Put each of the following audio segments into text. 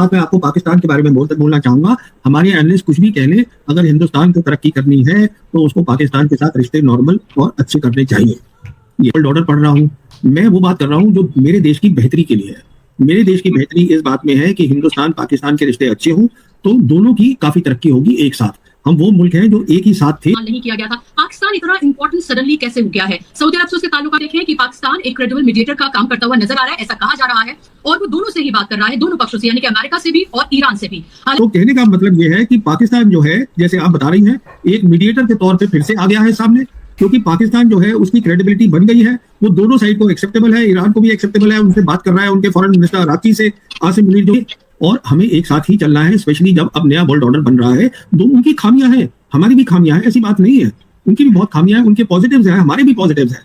बात मैं आपको पाकिस्तान के बारे में बोलना चाहूंगा। हमारे एनालिस्ट कुछ भी कह लें, अगर हिंदुस्तान को तरक्की करनी है तो उसको पाकिस्तान के साथ रिश्ते नॉर्मल और अच्छे करने चाहिए। ये वर्ल्ड ऑर्डर पढ़ रहा हूँ, मैं वो बात कर रहा हूँ जो मेरे देश की बेहतरी के लिए है। मेरे देश की बेहतरी इस बात में है कि हिंदुस्तान पाकिस्तान के रिश्ते अच्छे हों तो दोनों की काफी तरक्की होगी एक साथ। हम वो मुल्क हैं जो एक ही साथ थे। नहीं किया गया था। पाकिस्तान इतना इंपॉर्टेंट सडनली कैसे हो गया है? सऊदी अरब से उसके ताल्लुकात देखें कि पाकिस्तान एक क्रेडिबल मीडिएटर का काम करता हुआ नजर आ रहा है, ऐसा कहा जा रहा है, और वो दोनों से ही बात कर रहा है, दोनों पक्षों से, यानी कि अमेरिका से भी और ईरान से भी। तो कहने का मतलब ये है कि पाकिस्तान जो है, जैसे आप बता रही हैं, एक मीडिएटर के तौर पे फिर से आ गया है सामने, क्योंकि पाकिस्तान जो है उसकी क्रेडिबिलिटी बन गई है, वो दोनों साइड को एक्सेप्टेबल है, ईरान को भी एक्सेप्टेबल है, उनसे बात कर रहा है, उनके फॉरेन मिनिस्टर अराकी से, आसिम मुनीर जो, और हमें एक साथ ही चलना है, स्पेशली जब अब नया वर्ल्ड ऑर्डर बन रहा है। दोनों की खामियां हैं, हमारी भी खामियां हैं, ऐसी बात नहीं है, उनकी भी बहुत खामियां हैं, उनके पॉजिटिव्स हैं, हमारे भी पॉजिटिव्स हैं।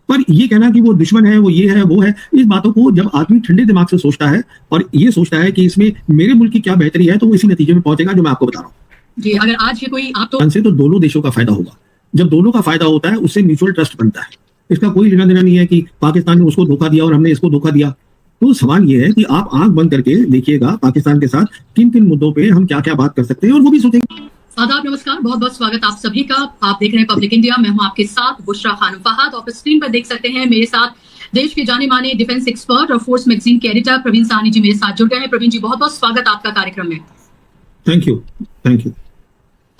पर ये कहना कि वो दुश्मन है, वो ये है, वो है, इस बातों को जब आदमी ठंडे दिमाग से सोचता है और ये सोचता है कि इसमें मेरे मुल्क की क्या बेहतरी है, तो वो इसी नतीजे में पहुंचेगा जो मैं आपको बता रहा हूँ। जी, अगर आज ये कोई आप तो दोनों देशों का फायदा होगा। जब दोनों का फायदा होता है उससे म्यूचुअल ट्रस्ट बनता है। इसका कोई लेना देना नहीं है कि पाकिस्तान ने उसको धोखा दिया और हमने इसको धोखा दिया। तो सवाल ये है कि आप आंख बंद करके देखिएगा पाकिस्तान के साथ किन किन मुद्दों पे हम क्या क्या बात कर सकते हैं और वो भी सोचेंगे। आदाब, नमस्कार, बहुत बहुत स्वागत आप सभी का। आप देख रहे हैं पब्लिक इंडिया, मैं हूं आपके साथ बुशरा खानम फहाद। और स्क्रीन पर देख सकते हैं मेरे साथ देश के जाने माने डिफेंस एक्सपर्ट और फोर्स मैगजीन के एडिटर प्रवीण साहनी जी मेरे साथ जुड़ गए हैं। प्रवीण जी, बहुत बहुत स्वागत आपका कार्यक्रम में। Thank you.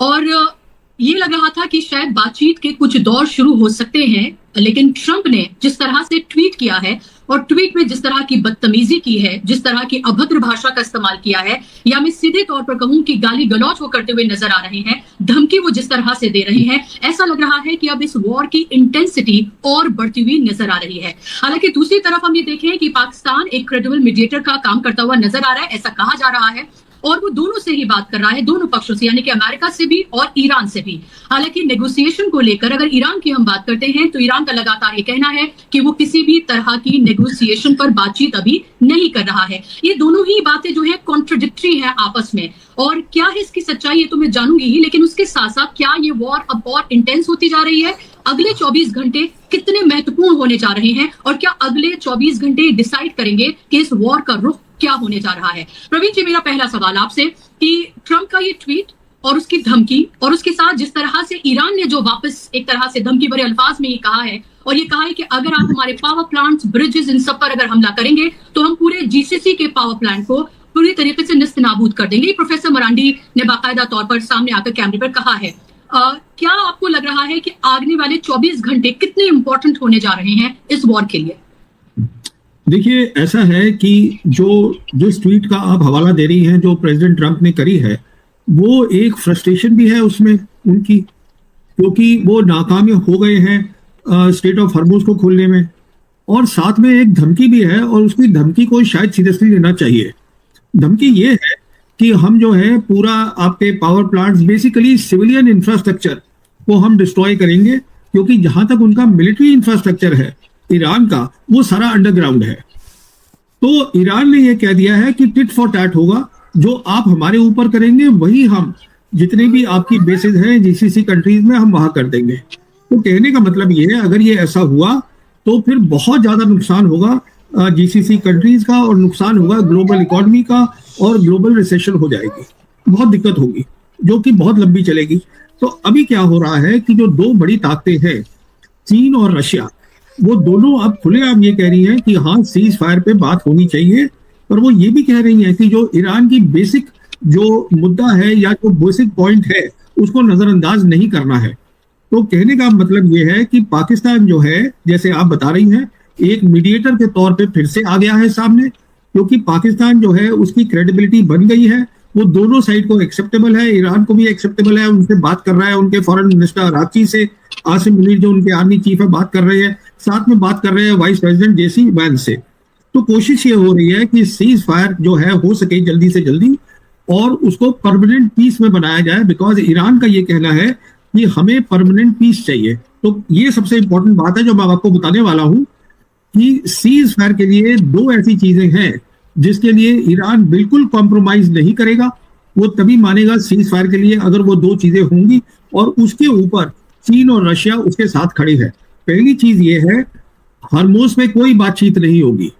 और ये लग रहा था कि शायद बातचीत के कुछ दौर शुरू हो सकते हैं, लेकिन ट्रंप ने जिस तरह से ट्वीट किया है और ट्वीट में जिस तरह की बदतमीजी की है, जिस तरह की अभद्र भाषा का इस्तेमाल किया है, या मैं सीधे तौर पर कहूं कि गाली गलौज वो करते हुए नजर आ रहे हैं, धमकी वो जिस तरह से दे रहे हैं, ऐसा लग रहा है कि अब इस वॉर की इंटेंसिटी और बढ़ती हुई नजर आ रही है। हालांकि दूसरी तरफ हम ये देखें कि पाकिस्तान एक क्रेडिबल मीडिएटर का काम करता हुआ नजर आ रहा है, ऐसा कहा जा रहा है, और वो दोनों से ही बात कर रहा है, दोनों पक्षों से, यानी कि अमेरिका से भी और ईरान से भी। हालांकि नेगोशिएशन को लेकर अगर ईरान की हम बात करते हैं तो ईरान का लगातार ये कहना है कि वो किसी भी तरह की नेगोशिएशन पर बातचीत अभी नहीं कर रहा है। ये दोनों ही बातें जो है कॉन्ट्रडिक्टरी है आपस में, और क्या है इसकी सच्चाई ये तो मैं जानूंगी ही, लेकिन उसके साथ साथ क्या ये वॉर अब और इंटेंस होती जा रही है? अगले 24 घंटे कितने महत्वपूर्ण होने जा रहे हैं, और क्या अगले 24 घंटे डिसाइड करेंगे कि इस वॉर का रुख क्या होने जा रहा है? प्रवीण जी, मेरा पहला सवाल आपसे कि ट्रंप का ये ट्वीट और उसकी धमकी, और उसके साथ जिस तरह से ईरान ने जो वापस एक तरह से धमकी भरे अल्फाज में ये कहा है, और ये कहा है कि अगर आप हमारे पावर प्लांट्स, ब्रिजेस, इन सब पर अगर हमला करेंगे तो हम पूरे जीसीसी के पावर प्लांट को पूरी तरीके से निस्तेनाबूद कर देंगे। प्रोफेसर मरांडी ने बाकायदा तौर पर सामने आकर कैमरे पर कहा है। क्या आपको लग रहा है कि आने वाले 24 घंटे कितने इंपॉर्टेंट होने जा रहे हैं इस वॉर के लिए? देखिए, ऐसा है कि जिस ट्वीट का आप हवाला दे रही हैं, जो प्रेसिडेंट ट्रंप ने करी है, वो एक फ्रस्ट्रेशन भी है उसमें उनकी, क्योंकि वो नाकाम हो गए हैं स्ट्रेट ऑफ हॉर्मुज को खोलने में, और साथ में एक धमकी भी है, और उसकी धमकी को शायद सीरियसली लेना चाहिए। धमकी ये है कि हम जो है पूरा आपके power plants, basically civilian infrastructure को हम डिस्ट्रॉय करेंगे, क्योंकि जहां तक उनका मिलिट्री इंफ्रास्ट्रक्चर है ईरान का, वो सारा अंडरग्राउंड है। तो ईरान ने यह कह दिया है कि टिट फॉर टैट होगा, जो आप हमारे ऊपर करेंगे वही हम, जितने भी आपकी बेसेस हैं जीसीसी कंट्रीज में, हम वहां कर देंगे। तो कहने का मतलब ये है, अगर ये ऐसा हुआ तो फिर बहुत ज्यादा नुकसान होगा जीसीसी कंट्रीज का, और नुकसान होगा ग्लोबल इकोनॉमी का, और ग्लोबल रिसेशन हो जाएगी, बहुत दिक्कत होगी, जो कि बहुत लंबी चलेगी। तो अभी क्या हो रहा है कि जो दो बड़ी ताकतें हैं, चीन और रशिया, वो दोनों अब खुलेआम ये कह रही हैं कि हाँ, सीज फायर पे बात होनी चाहिए, पर वो ये भी कह रही हैं कि जो ईरान की बेसिक जो मुद्दा है या जो बेसिक पॉइंट है, उसको नजरअंदाज नहीं करना है। तो कहने का मतलब ये है कि पाकिस्तान जो है, जैसे आप बता रही हैं, एक मीडिएटर के तौर पे फिर से आ गया है सामने, क्योंकि पाकिस्तान जो है उसकी क्रेडिबिलिटी बन गई है, वो दोनों साइड को एक्सेप्टेबल है, ईरान को भी एक्सेप्टेबल है, उनसे बात कर रहा है, उनके फॉरेन मिनिस्टर अराकी से, आसिम मुनीर जो उनके आर्मी चीफ है, बात कर रहे हैं, साथ में बात कर रहे हैं वाइस प्रेसिडेंट जेसी वैंस से। तो कोशिश ये हो रही है कि सीज फायर जो है हो सके जल्दी से जल्दी, और उसको परमानेंट पीस में बनाया जाए, बिकॉज ईरान का ये कहना है कि हमें परमानेंट पीस चाहिए। तो ये सबसे इंपॉर्टेंट बात है जो मैं आपको बताने वाला हूं, कि सीज फायर के लिए दो ऐसी चीजें हैं जिसके लिए ईरान बिल्कुल कॉम्प्रोमाइज नहीं करेगा। वो तभी मानेगा सीज फायर के लिए अगर वो दो चीजें होंगी, और उसके ऊपर चीन और रशिया उसके साथ खड़े हैं। पहली चीज ये है, हॉर्मुज में कोई बातचीत नहीं होगी।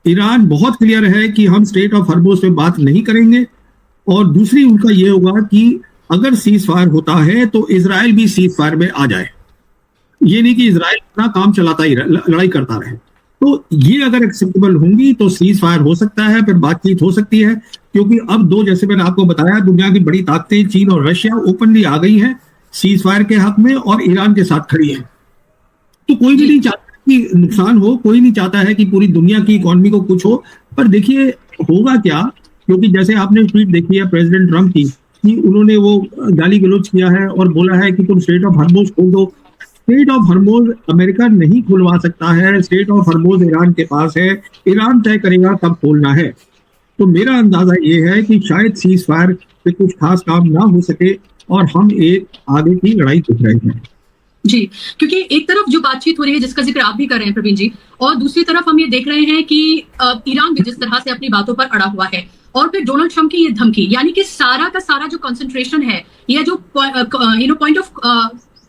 ईरान बहुत क्लियर है कि हम स्टेट ऑफ हॉर्मुज़ पे बात नहीं करेंगे, और दूसरी उनका ये होगा कि अगर सीज फायर होता है तो इजराइल भी सीज फायर में आ जाए। ये नहीं कि इजराइल अपना काम चलाता ही लड़ाई करता रहे। तो ये अगर एक्सेप्टेबल होंगी तो सीज फायर हो सकता है, फिर बातचीत हो सकती है, क्योंकि अब दो, जैसे मैंने आपको बताया, दुनिया की बड़ी ताकतें चीन और रशिया ओपनली आ गई हैं सीज फायर के हक में और ईरान के साथ खड़ी है। तो कोई भी नहीं चाहता कि नुकसान हो, कोई नहीं चाहता है कि पूरी दुनिया की इकोनॉमी को कुछ हो। पर देखिए होगा क्या, क्योंकि जैसे आपने ट्वीट देखी है प्रेसिडेंट ट्रंप की कि उन्होंने वो गाली गलौज किया है और बोला है कि तुम स्टेट ऑफ हॉर्मुज़ खोल दो। स्टेट ऑफ हॉर्मुज़ अमेरिका नहीं खुलवा सकता है, स्टेट ऑफ हॉर्मुज़ ईरान के पास है, ईरान तय करेगा कब खोलना है। तो मेरा अंदाजा ये है कि शायद सीज फायर पे कुछ खास काम ना हो सके और हम एक आगे की लड़ाई देख रहे हैं। जी, क्योंकि एक तरफ जो बातचीत हो रही है जिसका जिक्र आप भी कर रहे हैं प्रवीण जी, और दूसरी तरफ हम ये देख रहे हैं कि ईरान भी जिस तरह से अपनी बातों पर अड़ा हुआ है, और फिर डोनाल्ड ट्रंप की ये धमकी, यानी कि सारा का सारा जो कंसंट्रेशन है या जो पॉइंट ऑफ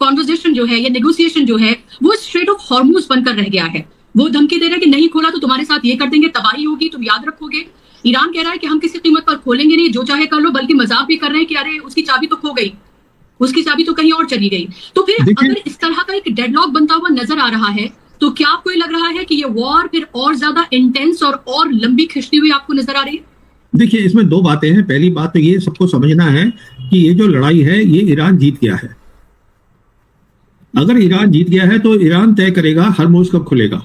कॉन्वर्सेशन जो है या नेगोशिएशन जो है वो स्ट्रेट ऑफ हॉर्मुज़ बनकर रह गया है। वो धमकी दे रहा है कि नहीं खोला तो तुम्हारे साथ ये कर देंगे, तबाही होगी, तुम याद रखोगे। ईरान कह रहा है कि हम किसी कीमत पर खोलेंगे नहीं, जो चाहे कर लो, बल्कि मजाक भी कर रहे हैं कि अरे उसकी चाबी तो खो गई, उसकी चाबी तो कहीं और चली गई। तो फिर अगर इस तरह का एक डेडलॉक बनता हुआ नजर आ रहा है तो क्या आपको लग रहा है कि ये वॉर फिर और ज्यादा इंटेंस और लंबी खिंचती हुई आपको नजर आ रही है? देखिए इसमें दो बातें हैं। पहली बात तो ये सबको समझना है कि ये जो लड़ाई है ये ईरान जीत गया है। अगर ईरान जीत गया है तो ईरान तय करेगा हॉर्मुज़ कब खुलेगा,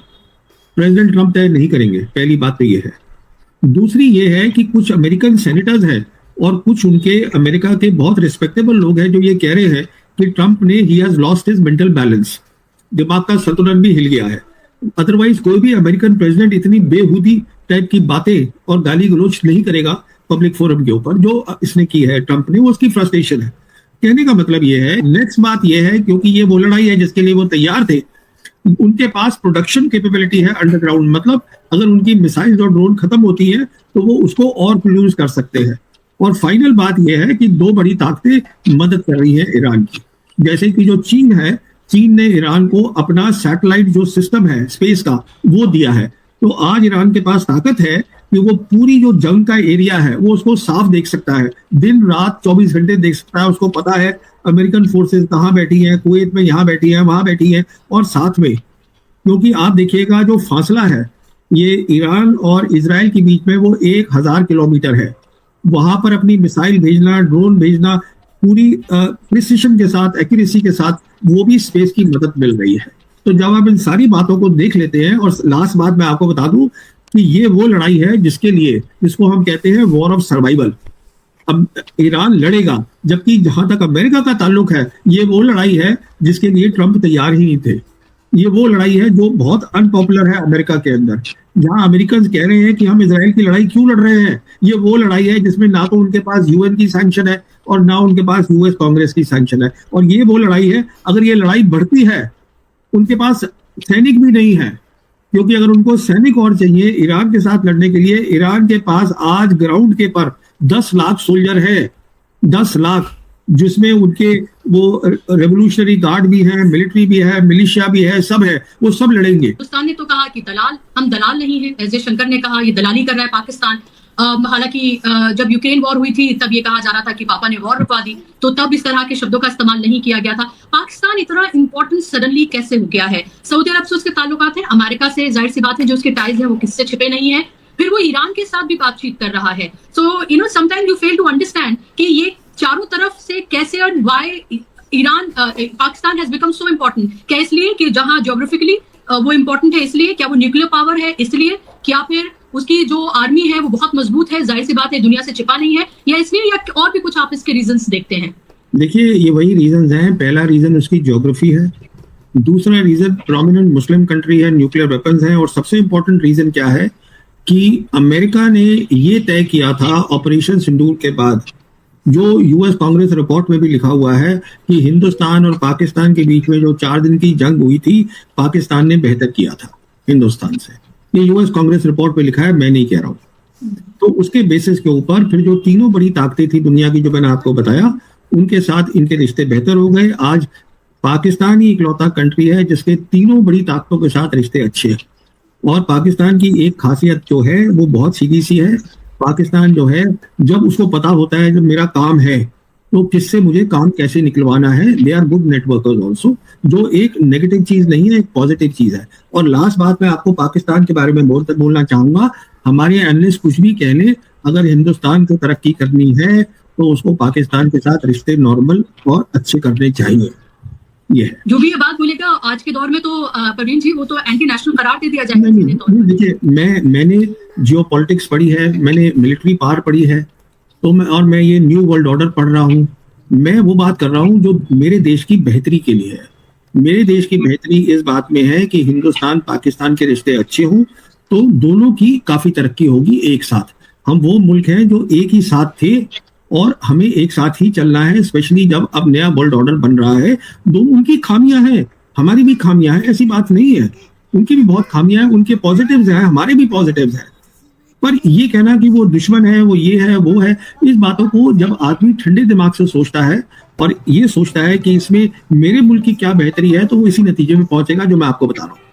प्रेसिडेंट ट्रंप तय नहीं करेंगे। पहली बात तो ये है। दूसरी ये है कि कुछ अमेरिकन सेनेटर्स हैं और कुछ उनके अमेरिका के बहुत रिस्पेक्टेबल लोग हैं जो ये कह रहे हैं कि ट्रंप ने he has lost his mental balance, दिमाग का संतुलन भी हिल गया है। अदरवाइज कोई भी अमेरिकन प्रेसिडेंट इतनी बेहूदी टाइप की बातें और गाली गलौज नहीं करेगा पब्लिक फोरम के ऊपर जो इसने की है ट्रंप ने। वो उसकी फ्रस्ट्रेशन है। कहने का मतलब ये है। नेक्स्ट बात ये है, क्योंकि ये वो लड़ाई है जिसके लिए वो तैयार थे, उनके पास प्रोडक्शन कैपेबिलिटी है अंडरग्राउंड, मतलब अगर उनकी मिसाइल्स और ड्रोन खत्म होती है तो वो उसको और प्रोड्यूस कर सकते हैं। और फाइनल बात यह है कि दो बड़ी ताकतें मदद कर रही हैं ईरान की, जैसे कि जो चीन है, चीन ने ईरान को अपना सैटेलाइट जो सिस्टम है स्पेस का वो दिया है। तो आज ईरान के पास ताकत है कि वो पूरी जो जंग का एरिया है वो उसको साफ देख सकता है, दिन रात 24 घंटे देख सकता है। उसको पता है अमेरिकन फोर्सेस कहाँ बैठी हैं, कुवैत में यहाँ बैठी है, वहां बैठी है। और साथ में क्योंकि आप देखिएगा जो फासला है ये ईरान और इजराइल के बीच में वो 1000 किलोमीटर है, वहां पर अपनी मिसाइल भेजना, ड्रोन भेजना पूरी प्रिसिशन के साथ, एक्यूरेसी के साथ, वो भी स्पेस की मदद मिल रही है। तो जब आप इन सारी बातों को देख लेते हैं, और लास्ट बात मैं आपको बता दूं कि ये वो लड़ाई है जिसको हम कहते हैं वॉर ऑफ सर्वाइवल। अब ईरान लड़ेगा, जबकि जहां तक अमेरिका का ताल्लुक है ये वो लड़ाई है जिसके लिए ट्रंप तैयार ही नहीं थे। ये वो लड़ाई है जो बहुत अनपॉपुलर है अमेरिका के अंदर, जहां अमेरिकन कह रहे हैं कि हम इजराइल की लड़ाई क्यों लड़ रहे हैं। ये वो लड़ाई है जिसमें ना तो उनके पास यूएन की सैंक्शन है और ना उनके पास यूएस कांग्रेस की सैंक्शन है। और ये वो लड़ाई है, अगर ये लड़ाई बढ़ती है, उनके पास सैनिक भी नहीं है, क्योंकि अगर उनको सैनिक और चाहिए ईरान के साथ लड़ने के लिए, ईरान के पास आज ग्राउंड के पर 10 लाख सोल्जर है, 10 लाख, जिसमें उनके वो रेवोल्यूशनरी गार्ड भी है, मिलिट्री भी है, मिलिशिया भी है, सब है, वो सब लड़ेंगे। पाकिस्तान ने तो कहा कि हम दलाल नहीं है, एस जयशंकर ने कहा ये दलाली कर रहा है पाकिस्तान। हालांकि जब यूक्रेन वॉर हुई थी तब ये कहा जा रहा था कि पापा ने वॉर रुकवा दी, तो तब इस तरह के शब्दों का इस्तेमाल नहीं किया गया था। पाकिस्तान इतना इंपॉर्टेंट सडनली कैसे हो गया है? सऊदी अरब से उसके ताल्लुकात है, अमेरिका से जाहिर सी बात है जो उसके टाइज है वो किससे छिपे नहीं है, फिर वो ईरान के साथ भी बातचीत कर रहा है। So sometime you fail to understand कि ये चारों तरफ से कैसे और why Iran Pakistan has become so important. क्या इसलिए कि जहां ज्योग्राफिकली वो इम्पोर्टेंट है इसलिए, क्या वो न्यूक्लियर पावर है इसलिए, क्या फिर उसकी जो आर्मी है वो बहुत मजबूत है, जाहिर सी बात है दुनिया से छिपा नहीं है, या इसलिए, या और भी कुछ आप इसके रीजंस देखते हैं? देखिए ये वही रीजंस हैं। पहला रीजन उसकी ज्योग्राफी है, दूसरा रीजन प्रोमिनेंट मुस्लिम कंट्री है, न्यूक्लियर वेपन्स हैं, और सबसे इंपॉर्टेंट रीजन क्या है कि अमेरिका ने ये तय किया था ऑपरेशन सिंदूर के बाद, जो यूएस कांग्रेस रिपोर्ट में भी लिखा हुआ है कि हिंदुस्तान और पाकिस्तान के बीच में जो 4 दिन की जंग हुई थी, पाकिस्तान ने बेहतर किया था हिंदुस्तान से। ये यूएस कांग्रेस रिपोर्ट में लिखा है, मैं नहीं कह रहा हूं। तो उसके बेसिस के ऊपर फिर जो तीनों बड़ी ताकतें थी दुनिया की, जो मैंने आपको बताया, उनके साथ इनके रिश्ते बेहतर हो गए। आज पाकिस्तान ही इकलौता कंट्री है जिसके तीनों बड़ी ताकतों के साथ रिश्ते अच्छे हैं, और पाकिस्तान की एक खासियत जो है वो बहुत सीधी सी है। पाकिस्तान जो है, जब उसको पता होता है जब मेरा काम है तो किससे मुझे काम कैसे निकलवाना है, they are good networkers also, जो एक नेगेटिव चीज नहीं है, एक पॉजिटिव चीज है। और लास्ट बात मैं आपको पाकिस्तान के बारे में बोलना चाहूंगा, हमारे एनालिस्ट कुछ भी कह लें, अगर हिंदुस्तान को तरक्की करनी है तो उसको पाकिस्तान के साथ रिश्ते नॉर्मल और अच्छे करने चाहिए। ये है। जो भी ये बात बोलेगा आज के दौर में तो प्रवीण जी वो तो एंटी नेशनल करार दे दिया जाएगा। नहीं, देखिए मैंने जियो पॉलिटिक्स पढ़ी है, मैंने मिलिट्री पावर पढ़ी है, तो मैं ये न्यू वर्ल्ड ऑर्डर पढ़ रहा हूँ। मैं वो बात कर रहा हूँ जो मेरे देश की बेहतरी के लिए है। मेरे देश की बेहतरी इस बात में है कि हिंदुस्तान पाकिस्तान के रिश्ते अच्छे हों तो दोनों की काफी तरक्की होगी एक साथ। हम वो मुल्क हैं जो एक ही साथ थे और हमें एक साथ ही चलना है, स्पेशली जब अब नया वर्ल्ड ऑर्डर बन रहा है। दो उनकी खामियां हैं, हमारी भी खामियां हैं, ऐसी बात नहीं है। उनकी भी बहुत खामियां हैं, उनके पॉजिटिव्स हैं, हमारे भी पॉजिटिव्स हैं। पर ये कहना कि वो दुश्मन है, वो ये है, वो है, इस बातों को जब आदमी ठंडे दिमाग से सोचता है और ये सोचता है कि इसमें मेरे मुल्क की क्या बेहतरी है, तो वो इसी नतीजे में पहुंचेगा जो मैं आपको बता रहा हूँ।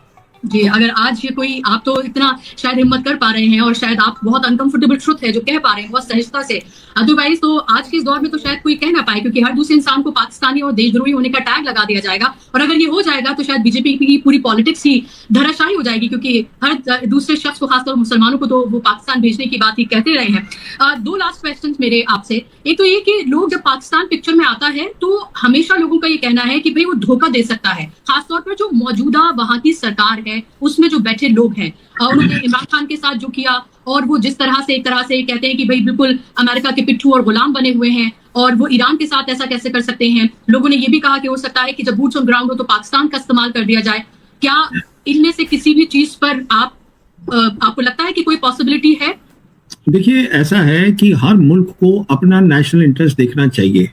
जी, अगर आज ये कोई, आप तो इतना शायद हिम्मत कर पा रहे हैं और शायद आप बहुत अनकंफर्टेबल ट्रुथ है जो कह पा रहे हैं बहुत सहजता से, अदरवाइज तो आज के इस दौर में तो शायद कोई कह ना पाए, क्योंकि हर दूसरे इंसान को पाकिस्तानी और देशद्रोही होने का टैग लगा दिया जाएगा। और अगर ये हो जाएगा तो शायद बीजेपी की पूरी पॉलिटिक्स ही धराशायी हो जाएगी, क्योंकि हर दूसरे शख्स को, खासतौर मुसलमानों को, तो वो पाकिस्तान भेजने की बात ही कहते रहे हैं। दो लास्ट क्वेश्चन मेरे आपसे। एक तो ये कि लोग जब पाकिस्तान पिक्चर में आता है तो हमेशा लोगों का ये कहना है कि भाई वो धोखा दे सकता है, खासतौर पर जो मौजूदा वहां की सरकार है उसमें जो बैठे लोग हैं। उन्होंने इमरान खान के साथ जो किया, और वो जिस तरह से एक तरह से कहते हैं कि भाई बिल्कुल अमेरिका के पिट्ठू और गुलाम बने हुए हैं, और वो ईरान के साथ ऐसा कैसे कर सकते हैं। लोगों ने ये भी कहा कि हो सकता है कि जब बूट्स ऑन ग्राउंड हो तो पाकिस्तान का इस्तेमाल कर दिया जाए। क्या इनमें से किसी भी चीज पर आपको लगता है कि कोई पॉसिबिलिटी है? देखिए, ऐसा है कि हर मुल्क को अपना नेशनल इंटरेस्ट देखना चाहिए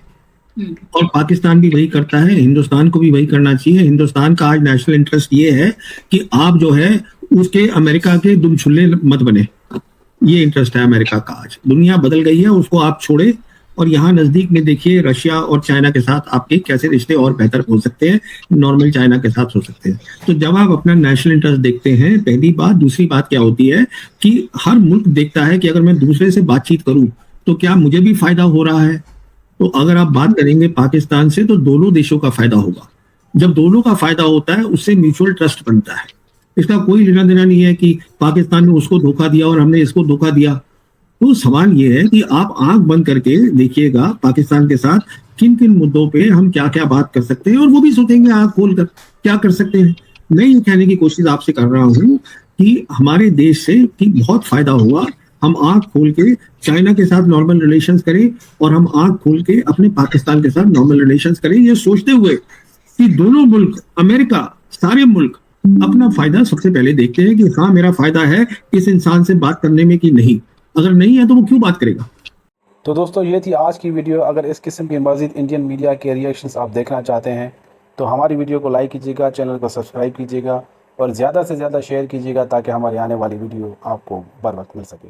और पाकिस्तान भी वही करता है, हिंदुस्तान को भी वही करना चाहिए। हिंदुस्तान का आज नेशनल इंटरेस्ट ये है कि आप जो है उसके अमेरिका के दुमछुल्ले मत बने। ये इंटरेस्ट है अमेरिका का। आज दुनिया बदल गई है, उसको आप छोड़े और यहाँ नजदीक में देखिए रशिया और चाइना के साथ आपके कैसे रिश्ते और बेहतर हो सकते हैं, नॉर्मल चाइना के साथ हो सकते हैं। तो जब आप अपना नेशनल इंटरेस्ट देखते हैं, पहली बात। दूसरी बात क्या होती है कि हर मुल्क देखता है कि अगर मैं दूसरे से बातचीत करूं तो क्या मुझे भी फायदा हो रहा है। तो अगर आप बात करेंगे पाकिस्तान से तो दोनों देशों का फायदा होगा। जब दोनों का फायदा होता है उससे म्यूचुअल ट्रस्ट बनता है। इसका कोई लेना देना नहीं है कि पाकिस्तान ने उसको धोखा दिया और हमने इसको धोखा दिया। तो सवाल ये है कि आप आंख बंद करके देखिएगा पाकिस्तान के साथ किन किन मुद्दों पे हम क्या क्या बात कर सकते हैं, और वो भी सोचेंगे आंख खोल कर क्या कर सकते हैं। मैं ये कहने की कोशिश आपसे कर रहा हूँ कि हमारे देश से कि बहुत फायदा हुआ। हम आंख खोल के चाइना के साथ नॉर्मल रिलेशंस करें और हम आंख खोल के अपने पाकिस्तान के साथ नॉर्मल रिलेशंस करें, ये सोचते हुए कि दोनों मुल्क, अमेरिका, सारे मुल्क अपना फायदा सबसे पहले देखते हैं कि हाँ मेरा फायदा है इस इंसान से बात करने में कि नहीं। अगर नहीं है तो वो क्यों बात करेगा। तो दोस्तों, ये थी आज की वीडियो। अगर इस किस्म की मज़ीद इंडियन मीडिया के रिएक्शंस आप देखना चाहते हैं तो हमारी वीडियो को लाइक कीजिएगा, चैनल को सब्सक्राइब कीजिएगा और ज़्यादा से ज़्यादा शेयर कीजिएगा ताकि हमारी आने वाली वीडियो आपको बर वक्त मिल सके।